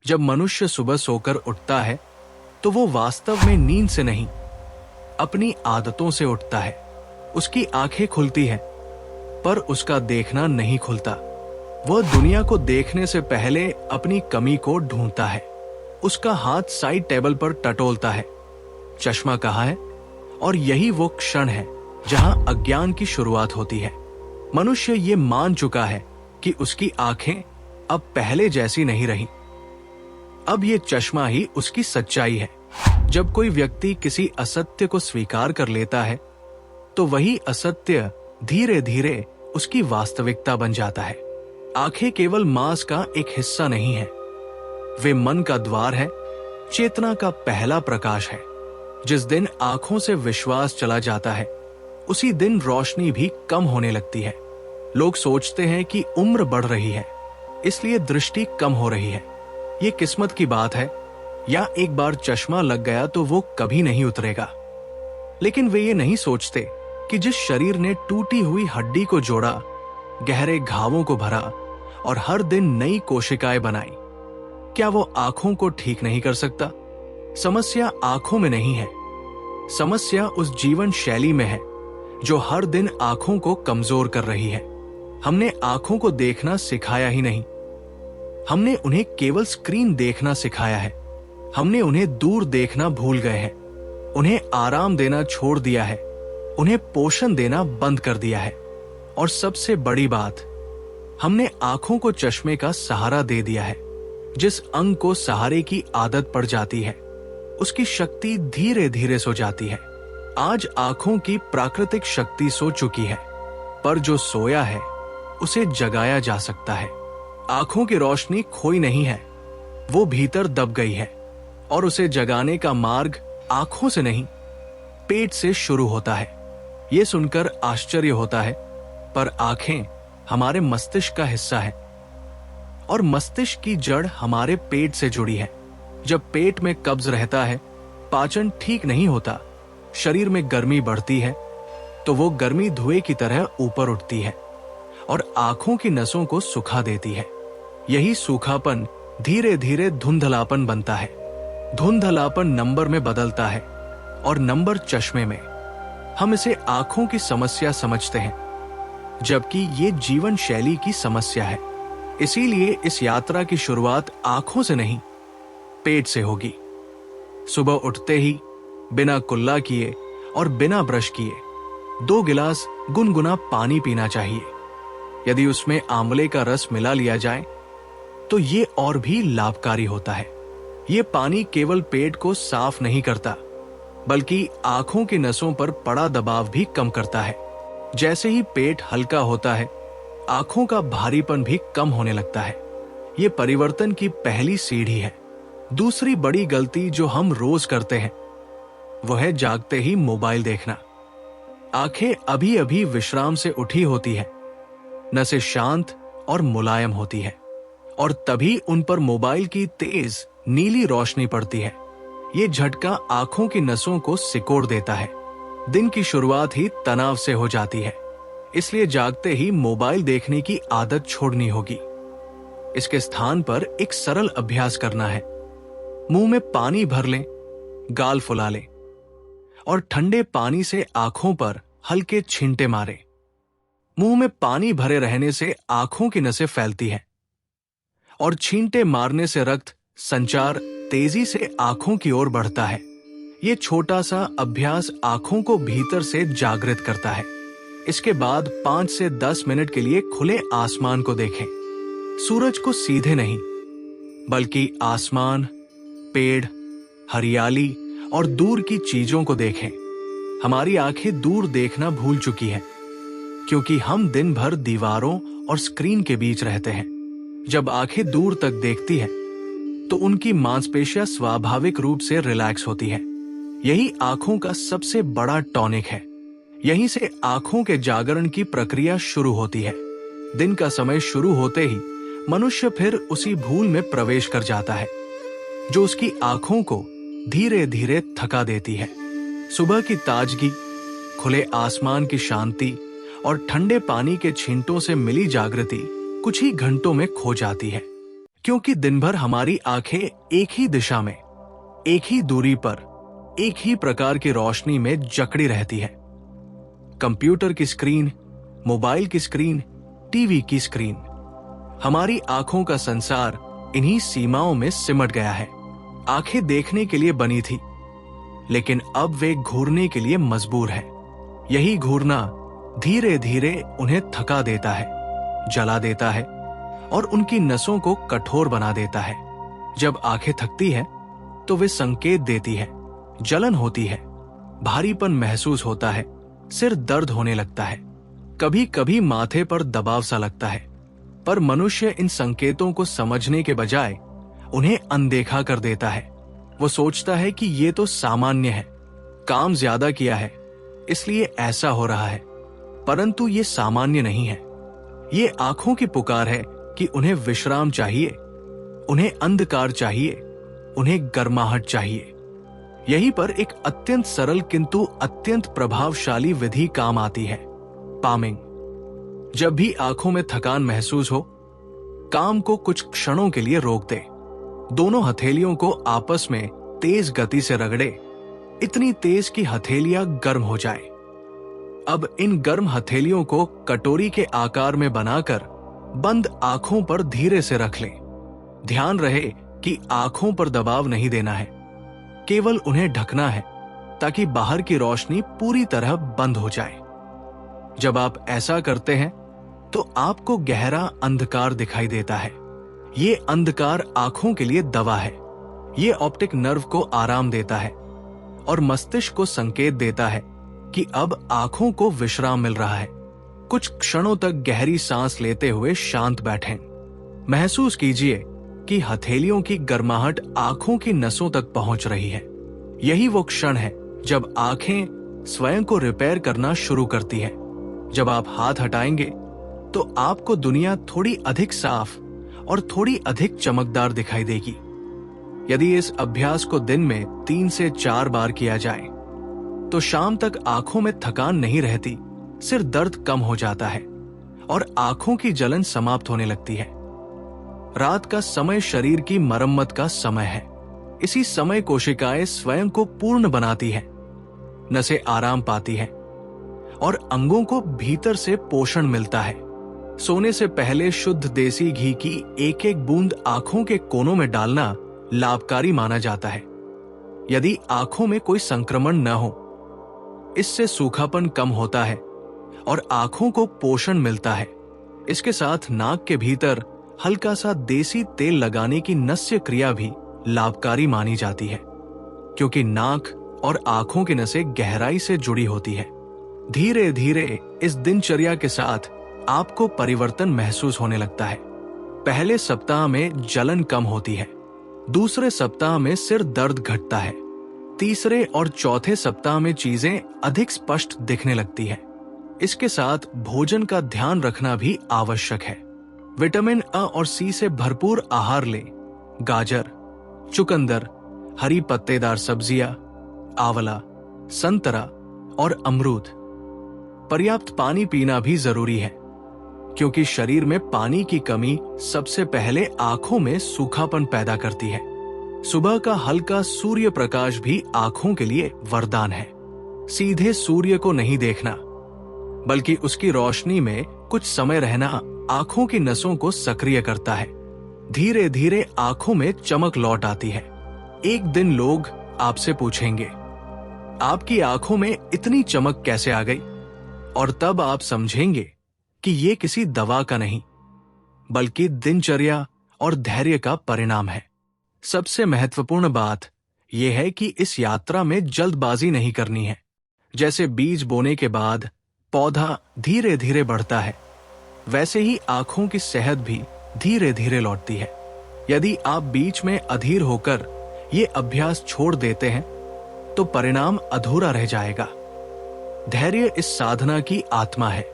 जब मनुष्य सुबह सोकर उठता है तो वो वास्तव में नींद से नहीं, अपनी आदतों से उठता है। उसकी आंखें खुलती हैं, पर उसका देखना नहीं खुलता। वह दुनिया को देखने से पहले अपनी कमी को ढूंढता है। उसका हाथ साइड टेबल पर टटोलता है, चश्मा कहाँ है? और यही वो क्षण है जहां अज्ञान की शुरुआत होती है। मनुष्य ये मान चुका है कि उसकी आंखें अब पहले जैसी नहीं रही। अब ये चश्मा ही उसकी सच्चाई है। जब कोई व्यक्ति किसी असत्य को स्वीकार कर लेता है तो वही असत्य धीरे धीरे उसकी वास्तविकता बन जाता है। आंखें केवल मांस का एक हिस्सा नहीं है, वे मन का द्वार है, चेतना का पहला प्रकाश है। जिस दिन आंखों से विश्वास चला जाता है उसी दिन रोशनी भी कम होने लगती है। लोग सोचते हैं कि उम्र बढ़ रही है इसलिए दृष्टि कम हो रही है। ये किस्मत की बात है, या एक बार चश्मा लग गया तो वो कभी नहीं उतरेगा। लेकिन वे ये नहीं सोचते कि जिस शरीर ने टूटी हुई हड्डी को जोड़ा, गहरे घावों को भरा और हर दिन नई कोशिकाएं बनाई, क्या वो आंखों को ठीक नहीं कर सकता? समस्या आंखों में नहीं है, समस्या उस जीवन शैली में है जो हर दिन आंखों को कमजोर कर रही है। हमने आंखों को देखना सिखाया ही नहीं, हमने उन्हें केवल स्क्रीन देखना सिखाया है। हमने उन्हें दूर देखना भूल गए हैं, उन्हें आराम देना छोड़ दिया है, उन्हें पोषण देना बंद कर दिया है। और सबसे बड़ी बात, हमने आंखों को चश्मे का सहारा दे दिया है। जिस अंग को सहारे की आदत पड़ जाती है उसकी शक्ति धीरे धीरे सो जाती है। आज आंखों की प्राकृतिक शक्ति सो चुकी है, पर जो सोया है उसे जगाया जा सकता है। आंखों की रोशनी खोई नहीं है, वो भीतर दब गई है और उसे जगाने का मार्ग आंखों से नहीं, पेट से शुरू होता है। ये सुनकर आश्चर्य होता है, पर आंखें हमारे मस्तिष्क का हिस्सा है और मस्तिष्क की जड़ हमारे पेट से जुड़ी है। जब पेट में कब्ज रहता है, पाचन ठीक नहीं होता, शरीर में गर्मी बढ़ती है, तो वो गर्मी धुएं की तरह ऊपर उठती है और आंखों की नसों को सुखा देती है। यही सूखापन धीरे धीरे धुंधलापन बनता है। धुंधलापन नंबर में बदलता है और नंबर चश्मे में। हम इसे आंखों की समस्या समझते हैं, जबकि ये जीवन शैली की समस्या है। इसीलिए इस यात्रा की शुरुआत आंखों से नहीं, पेट से होगी। सुबह उठते ही बिना कुल्ला किए और बिना ब्रश किए 2 गिलास गुनगुना पानी पीना चाहिए। यदि उसमें आंवले का रस मिला लिया जाए तो ये और भी लाभकारी होता है। ये पानी केवल पेट को साफ नहीं करता, बल्कि आंखों की नसों पर पड़ा दबाव भी कम करता है। जैसे ही पेट हल्का होता है, आंखों का भारीपन भी कम होने लगता है। ये परिवर्तन की पहली सीढ़ी है। दूसरी बड़ी गलती जो हम रोज करते हैं वो है जागते ही मोबाइल देखना। आंखें अभी अभी विश्राम से उठी होती है, नसें शांत और मुलायम होती है, और तभी उन पर मोबाइल की तेज नीली रोशनी पड़ती है। ये झटका आंखों की नसों को सिकोड़ देता है। दिन की शुरुआत ही तनाव से हो जाती है, इसलिए जागते ही मोबाइल देखने की आदत छोड़नी होगी। इसके स्थान पर एक सरल अभ्यास करना है। मुंह में पानी भर लें, गाल फुला लें और ठंडे पानी से आंखों पर हल्के छींटे मारें। मुंह में पानी भरे रहने से आंखों की नसें फैलती हैं और छींटे मारने से रक्त संचार तेजी से आंखों की ओर बढ़ता है। ये छोटा सा अभ्यास आंखों को भीतर से जागृत करता है। इसके बाद 5 से 10 मिनट के लिए खुले आसमान को देखें। सूरज को सीधे नहीं, बल्कि आसमान, पेड़, हरियाली और दूर की चीजों को देखें। हमारी आंखें दूर देखना भूल चुकी हैं, क्योंकि हम दिन भर दीवारों और स्क्रीन के बीच रहते हैं। जब आंखें दूर तक देखती हैं, तो उनकी मांसपेशियां स्वाभाविक रूप से रिलैक्स होती हैं। यही आंखों का सबसे बड़ा टॉनिक है। यहीं से आंखों के जागरण की प्रक्रिया शुरू होती है। दिन का समय शुरू होते ही मनुष्य फिर उसी भूल में प्रवेश कर जाता है जो उसकी आंखों को धीरे धीरे थका देती है। सुबह की ताजगी, खुले आसमान की शांति और ठंडे पानी के छींटों से मिली जागृति कुछ ही घंटों में खो जाती है। क्योंकि दिन भर हमारी आंखें एक ही दिशा में, एक ही दूरी पर, एक ही प्रकार की रोशनी में जकड़ी रहती है। कंप्यूटर की स्क्रीन, मोबाइल की स्क्रीन, टीवी की स्क्रीन, हमारी आंखों का संसार इन्हीं सीमाओं में सिमट गया है। आंखें देखने के लिए बनी थी, लेकिन अब वे घूरने के लिए मजबूर है। यही घूरना धीरे धीरे उन्हें थका देता है, जला देता है और उनकी नसों को कठोर बना देता है। जब आंखें थकती है तो वे संकेत देती है, जलन होती है, भारीपन महसूस होता है, सिर दर्द होने लगता है, कभी कभी माथे पर दबाव सा लगता है। पर मनुष्य इन संकेतों को समझने के बजाय उन्हें अनदेखा कर देता है। वो सोचता है कि ये तो सामान्य है, काम ज्यादा किया है इसलिए ऐसा हो रहा है। परंतु ये सामान्य नहीं है। ये आंखों की पुकार है कि उन्हें विश्राम चाहिए, उन्हें अंधकार चाहिए, उन्हें गर्माहट चाहिए। यहीं पर एक अत्यंत सरल किंतु अत्यंत प्रभावशाली विधि काम आती है, पामिंग। जब भी आंखों में थकान महसूस हो, काम को कुछ क्षणों के लिए रोक दे। दोनों हथेलियों को आपस में तेज गति से रगड़े, इतनी तेज कि हथेलियां गर्म हो जाए। अब इन गर्म हथेलियों को कटोरी के आकार में बनाकर बंद आंखों पर धीरे से रख लें। ध्यान रहे कि आंखों पर दबाव नहीं देना है, केवल उन्हें ढकना है ताकि बाहर की रोशनी पूरी तरह बंद हो जाए। जब आप ऐसा करते हैं तो आपको गहरा अंधकार दिखाई देता है। ये अंधकार आंखों के लिए दवा है। ये ऑप्टिक नर्व को आराम देता है और मस्तिष्क को संकेत देता है कि अब आंखों को विश्राम मिल रहा है। कुछ क्षणों तक गहरी सांस लेते हुए शांत बैठें। महसूस कीजिए कि हथेलियों की गर्माहट आंखों की नसों तक पहुंच रही है। यही वो क्षण है जब आंखें स्वयं को रिपेयर करना शुरू करती है। जब आप हाथ हटाएंगे तो आपको दुनिया थोड़ी अधिक साफ और थोड़ी अधिक चमकदार दिखाई देगी। यदि इस अभ्यास को दिन में 3 से 4 बार किया जाए तो शाम तक आंखों में थकान नहीं रहती, सिर दर्द कम हो जाता है और आंखों की जलन समाप्त होने लगती है। रात का समय शरीर की मरम्मत का समय है। इसी समय कोशिकाएं स्वयं को पूर्ण बनाती है, नसें आराम पाती हैं और अंगों को भीतर से पोषण मिलता है। सोने से पहले शुद्ध देसी घी की एक एक बूंद आंखों के कोनों में डालना लाभकारी माना जाता है। यदि आंखों में कोई संक्रमण न हो, इससे सूखापन कम होता है और आंखों को पोषण मिलता है। इसके साथ नाक के भीतर हल्का सा देसी तेल लगाने की नस्य क्रिया भी लाभकारी मानी जाती है, क्योंकि नाक और आंखों की नसें गहराई से जुड़ी होती है। धीरे धीरे इस दिनचर्या के साथ आपको परिवर्तन महसूस होने लगता है। पहले सप्ताह में जलन कम होती है, दूसरे सप्ताह में सिर दर्द घटता है, तीसरे और चौथे सप्ताह में चीजें अधिक स्पष्ट दिखने लगती है। इसके साथ भोजन का ध्यान रखना भी आवश्यक है। विटामिन अ और सी से भरपूर आहार लें। गाजर, चुकंदर, हरी पत्तेदार सब्जियां, आंवला, संतरा और अमरूद। पर्याप्त पानी पीना भी जरूरी है, क्योंकि शरीर में पानी की कमी सबसे पहले आंखों में सूखापन पैदा करती है। सुबह का हल्का सूर्य प्रकाश भी आंखों के लिए वरदान है। सीधे सूर्य को नहीं देखना, बल्कि उसकी रोशनी में कुछ समय रहना आंखों की नसों को सक्रिय करता है। धीरे धीरे आंखों में चमक लौट आती है। एक दिन लोग आपसे पूछेंगे, आपकी आंखों में इतनी चमक कैसे आ गई? और तब आप समझेंगे कि ये किसी दवा का नहीं, बल्कि दिनचर्या और धैर्य का परिणाम है। सबसे महत्वपूर्ण बात यह है कि इस यात्रा में जल्दबाजी नहीं करनी है। जैसे बीज बोने के बाद पौधा धीरे धीरे बढ़ता है, वैसे ही आंखों की सेहत भी धीरे धीरे लौटती है। यदि आप बीच में अधीर होकर ये अभ्यास छोड़ देते हैं तो परिणाम अधूरा रह जाएगा। धैर्य इस साधना की आत्मा है।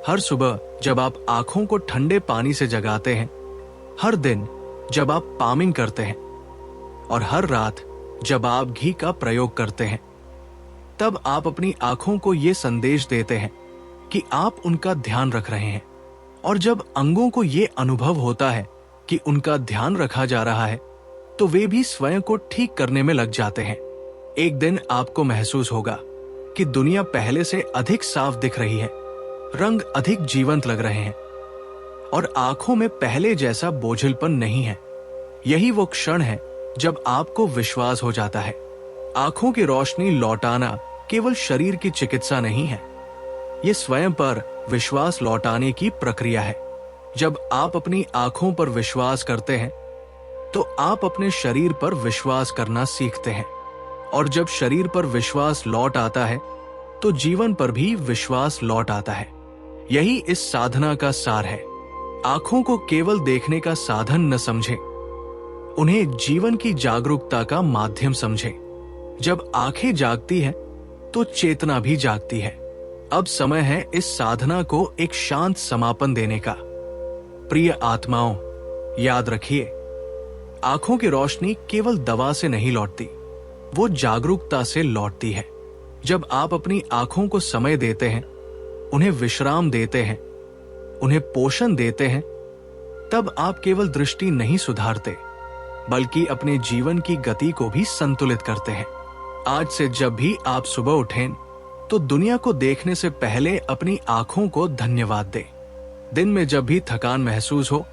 हर सुबह जब आप आंखों को ठंडे पानी से जगाते हैं, हर दिन जब आप पामिंग करते हैं और हर रात जब आप घी का प्रयोग करते हैं, तब आप अपनी आंखों को ये संदेश देते हैं कि आप उनका ध्यान रख रहे हैं। और जब अंगों को ये अनुभव होता है कि उनका ध्यान रखा जा रहा है, तो वे भी स्वयं को ठीक करने में लग जाते हैं। एक दिन आपको महसूस होगा कि दुनिया पहले से अधिक साफ दिख रही है, रंग अधिक जीवंत लग रहे हैं और आंखों में पहले जैसा बोझिलपन नहीं है। यही वो क्षण है जब आपको विश्वास हो जाता है। आंखों की रोशनी लौटाना केवल शरीर की चिकित्सा नहीं है, ये स्वयं पर विश्वास लौटाने की प्रक्रिया है। जब आप अपनी आंखों पर विश्वास करते हैं तो आप अपने शरीर पर विश्वास करना सीखते हैं, और जब शरीर पर विश्वास लौट आता है तो जीवन पर भी विश्वास लौट आता है। यही इस साधना का सार है। आंखों को केवल देखने का साधन न समझें, उन्हें जीवन की जागरूकता का माध्यम समझें। जब आंखें जागती हैं तो चेतना भी जागती है। अब समय है इस साधना को एक शांत समापन देने का। प्रिय आत्माओं, याद रखिए, आंखों की रोशनी केवल दवा से नहीं लौटती, वो जागरूकता से लौटती है। जब आप अपनी आंखों को समय देते हैं, उन्हें विश्राम देते हैं, उन्हें पोषण देते हैं, तब आप केवल दृष्टि नहीं सुधारते, बल्कि अपने जीवन की गति को भी संतुलित करते हैं। आज से जब भी आप सुबह उठें तो दुनिया को देखने से पहले अपनी आंखों को धन्यवाद दें। दिन में जब भी थकान महसूस हो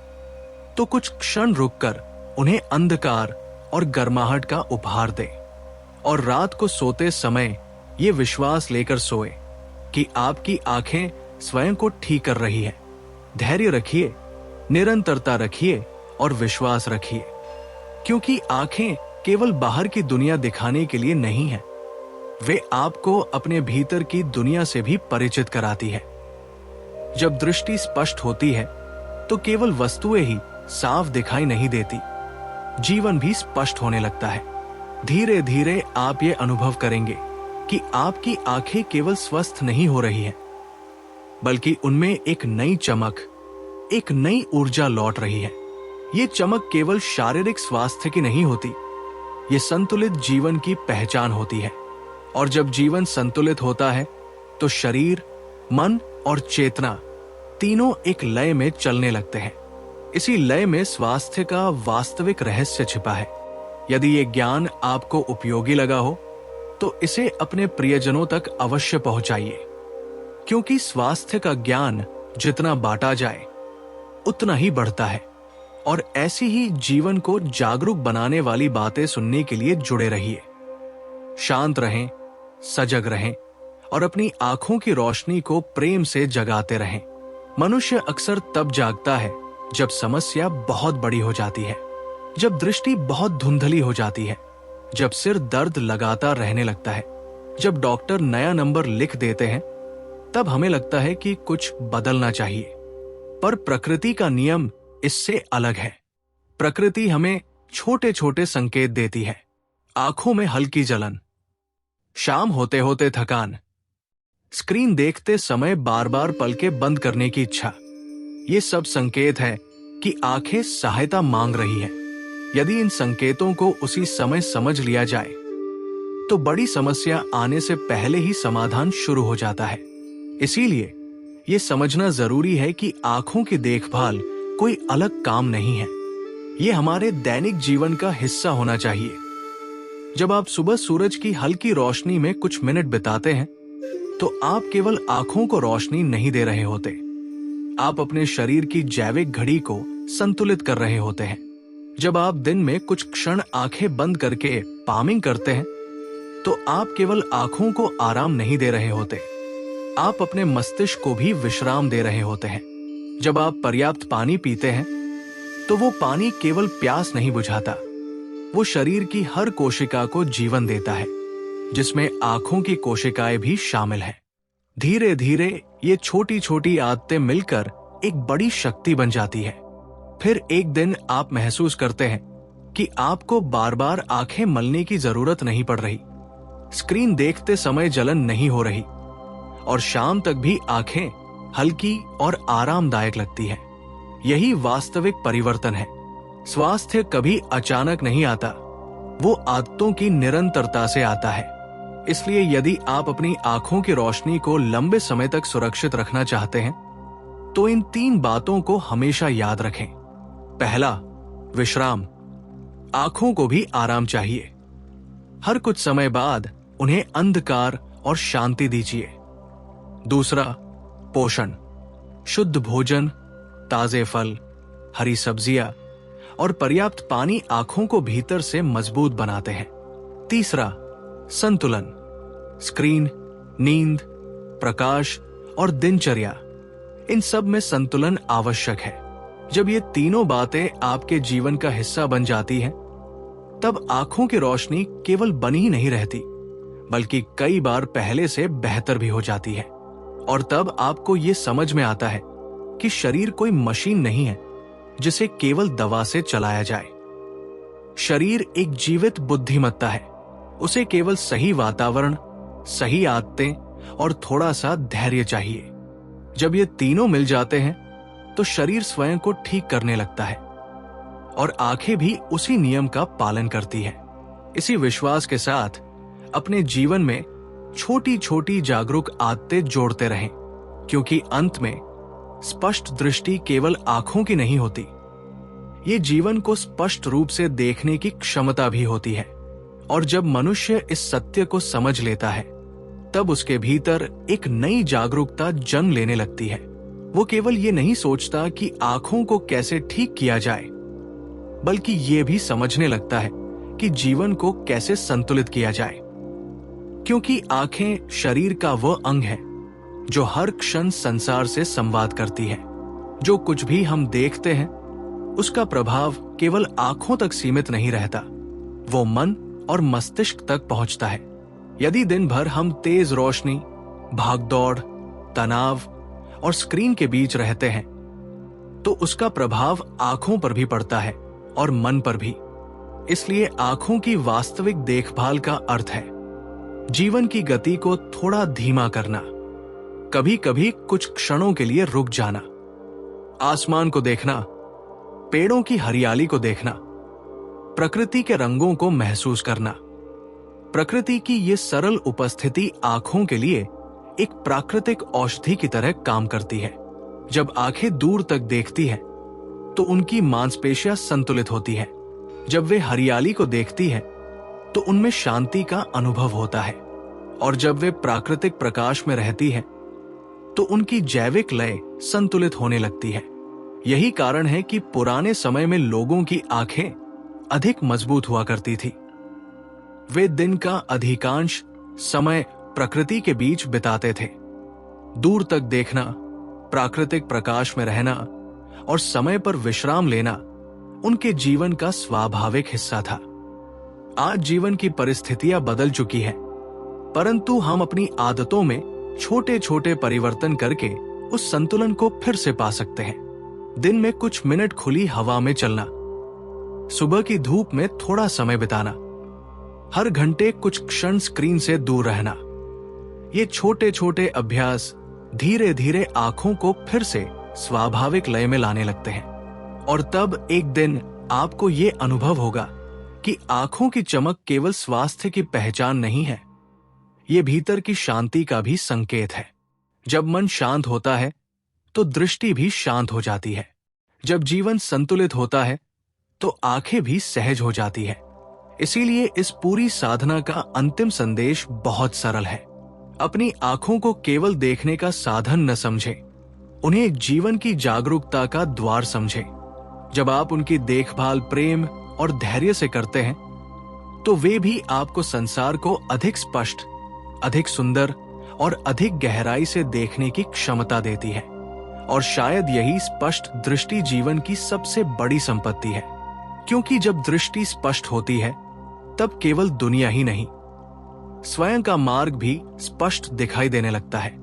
तो कुछ क्षण रुककर उन्हें अंधकार और गर्माहट का उपहार दें, और रात को सोते समय ये विश्वास लेकर सोए कि आपकी आंखें स्वयं को ठीक कर रही है। धैर्य रखिए, निरंतरता रखिए और विश्वास रखिए, क्योंकि आंखें केवल बाहर की दुनिया दिखाने के लिए नहीं है, वे आपको अपने भीतर की दुनिया से भी परिचित कराती है। जब दृष्टि स्पष्ट होती है तो केवल वस्तुएं ही साफ दिखाई नहीं देती, जीवन भी स्पष्ट होने लगता है। धीरे धीरे आप ये अनुभव करेंगे कि आपकी आंखें केवल स्वस्थ नहीं हो रही हैं, बल्कि उनमें एक नई चमक, एक नई ऊर्जा लौट रही है। ये चमक केवल शारीरिक स्वास्थ्य की नहीं होती, ये संतुलित जीवन की पहचान होती है। और जब जीवन संतुलित होता है तो शरीर, मन और चेतना तीनों एक लय में चलने लगते हैं। इसी लय में स्वास्थ्य का वास्तविक रहस्य छिपा है। यदि ये ज्ञान आपको उपयोगी लगा हो तो इसे अपने प्रियजनों तक अवश्य पहुंचाइए, क्योंकि स्वास्थ्य का ज्ञान जितना बांटा जाए उतना ही बढ़ता है। और ऐसी ही जीवन को जागरूक बनाने वाली बातें सुनने के लिए जुड़े रहिए। शांत रहें, सजग रहें और अपनी आंखों की रोशनी को प्रेम से जगाते रहें। मनुष्य अक्सर तब जागता है जब समस्या बहुत बड़ी हो जाती है, जब दृष्टि बहुत धुंधली हो जाती है, जब सिर दर्द लगातार रहने लगता है, जब डॉक्टर नया नंबर लिख देते हैं, तब हमें लगता है कि कुछ बदलना चाहिए। पर प्रकृति का नियम इससे अलग है। प्रकृति हमें छोटे छोटे संकेत देती है। आंखों में हल्की जलन, शाम होते होते थकान, स्क्रीन देखते समय बार बार पलकें बंद करने की इच्छा, ये सब संकेत है कि आंखें सहायता मांग रही हैं। यदि इन संकेतों को उसी समय समझ लिया जाए तो बड़ी समस्या आने से पहले ही समाधान शुरू हो जाता है। इसीलिए ये समझना जरूरी है कि आंखों की देखभाल कोई अलग काम नहीं है, ये हमारे दैनिक जीवन का हिस्सा होना चाहिए। जब आप सुबह सूरज की हल्की रोशनी में कुछ मिनट बिताते हैं तो आप केवल आंखों को रोशनी नहीं दे रहे होते, आप अपने शरीर की जैविक घड़ी को संतुलित कर रहे होते हैं। जब आप दिन में कुछ क्षण आंखें बंद करके पामिंग करते हैं तो आप केवल आंखों को आराम नहीं दे रहे होते, आप अपने मस्तिष्क को भी विश्राम दे रहे होते हैं। जब आप पर्याप्त पानी पीते हैं तो वो पानी केवल प्यास नहीं बुझाता, वो शरीर की हर कोशिका को जीवन देता है, जिसमें आंखों की कोशिकाएं भी शामिल हैं। धीरे धीरे ये छोटी छोटी आदतें मिलकर एक बड़ी शक्ति बन जाती है। फिर एक दिन आप महसूस करते हैं कि आपको बार बार आंखें मलने की जरूरत नहीं पड़ रही, स्क्रीन देखते समय जलन नहीं हो रही और शाम तक भी आंखें हल्की और आरामदायक लगती है। यही वास्तविक परिवर्तन है। स्वास्थ्य कभी अचानक नहीं आता, वो आदतों की निरंतरता से आता है। इसलिए यदि आप अपनी आंखों की रोशनी को लंबे समय तक सुरक्षित रखना चाहते हैं तो इन 3 बातों को हमेशा याद रखें। पहला, विश्राम। आंखों को भी आराम चाहिए। हर कुछ समय बाद उन्हें अंधकार और शांति दीजिए। दूसरा, पोषण। शुद्ध भोजन, ताजे फल, हरी सब्जियां और पर्याप्त पानी आंखों को भीतर से मजबूत बनाते हैं। तीसरा, संतुलन। स्क्रीन, नींद, प्रकाश और दिनचर्या, इन सब में संतुलन आवश्यक है। जब ये तीनों बातें आपके जीवन का हिस्सा बन जाती हैं, तब आंखों की रोशनी केवल बनी ही नहीं रहती, बल्कि कई बार पहले से बेहतर भी हो जाती है। और तब आपको ये समझ में आता है कि शरीर कोई मशीन नहीं है जिसे केवल दवा से चलाया जाए। शरीर एक जीवित बुद्धिमत्ता है। उसे केवल सही वातावरण, सही आदतें और थोड़ा सा धैर्य चाहिए। जब ये तीनों मिल जाते हैं तो शरीर स्वयं को ठीक करने लगता है और आंखें भी उसी नियम का पालन करती है। इसी विश्वास के साथ अपने जीवन में छोटी छोटी जागरूक आदतें जोड़ते रहें, क्योंकि अंत में स्पष्ट दृष्टि केवल आंखों की नहीं होती, ये जीवन को स्पष्ट रूप से देखने की क्षमता भी होती है। और जब मनुष्य इस सत्य को समझ लेता है, तब उसके भीतर एक नई जागरूकता जन्म लेने लगती है। वो केवल ये नहीं सोचता कि आंखों को कैसे ठीक किया जाए, बल्कि ये भी समझने लगता है कि जीवन को कैसे संतुलित किया जाए। क्योंकि आंखें शरीर का वह अंग है जो हर क्षण संसार से संवाद करती है। जो कुछ भी हम देखते हैं, उसका प्रभाव केवल आंखों तक सीमित नहीं रहता, वो मन और मस्तिष्क तक पहुंचता है। यदि दिन भर हम तेज रोशनी, भागदौड़, तनाव और स्क्रीन के बीच रहते हैं, तो उसका प्रभाव आंखों पर भी पड़ता है और मन पर भी। इसलिए आंखों की वास्तविक देखभाल का अर्थ है जीवन की गति को थोड़ा धीमा करना, कभी कभी कुछ क्षणों के लिए रुक जाना, आसमान को देखना, पेड़ों की हरियाली को देखना, प्रकृति के रंगों को महसूस करना। प्रकृति की ये सरल उपस्थिति आंखों के लिए एक प्राकृतिक औषधि की तरह काम करती है। जब आंखें दूर तक देखती हैं, तो उनकी मांसपेशियां संतुलित होती हैं। जब वे हरियाली को देखती हैं, तो उनमें शांति का अनुभव होता है। और जब वे प्राकृतिक प्रकाश में रहती हैं, तो उनकी जैविक लय संतुलित होने लगती है। यही कारण है कि पुराने समय में लोगों की आंखें अधिक मजबूत हुआ करती थी। वे दिन का अधिकांश समय प्रकृति के बीच बिताते थे। दूर तक देखना, प्राकृतिक प्रकाश में रहना और समय पर विश्राम लेना उनके जीवन का स्वाभाविक हिस्सा था। आज जीवन की परिस्थितियां बदल चुकी हैं, परंतु हम अपनी आदतों में छोटे छोटे परिवर्तन करके उस संतुलन को फिर से पा सकते हैं। दिन में कुछ मिनट खुली हवा में चलना, सुबह की धूप में थोड़ा समय बिताना, हर घंटे कुछ क्षण स्क्रीन से दूर रहना। ये छोटे छोटे अभ्यास धीरे धीरे आंखों को फिर से स्वाभाविक लय में लाने लगते हैं। और तब एक दिन आपको ये अनुभव होगा कि आंखों की चमक केवल स्वास्थ्य की पहचान नहीं है, ये भीतर की शांति का भी संकेत है। जब मन शांत होता है, तो दृष्टि भी शांत हो जाती है। जब जीवन संतुलित होता है, तो आंखें भी सहज हो जाती है। इसीलिए इस पूरी साधना का अंतिम संदेश बहुत सरल है। अपनी आंखों को केवल देखने का साधन न समझें, उन्हें एक जीवन की जागरूकता का द्वार समझें। जब आप उनकी देखभाल प्रेम और धैर्य से करते हैं, तो वे भी आपको संसार को अधिक स्पष्ट, अधिक सुंदर और अधिक गहराई से देखने की क्षमता देती है। और शायद यही स्पष्ट दृष्टि जीवन की सबसे बड़ी संपत्ति है, क्योंकि जब दृष्टि स्पष्ट होती है, तब केवल दुनिया ही नहीं, स्वयं का मार्ग भी स्पष्ट दिखाई देने लगता है।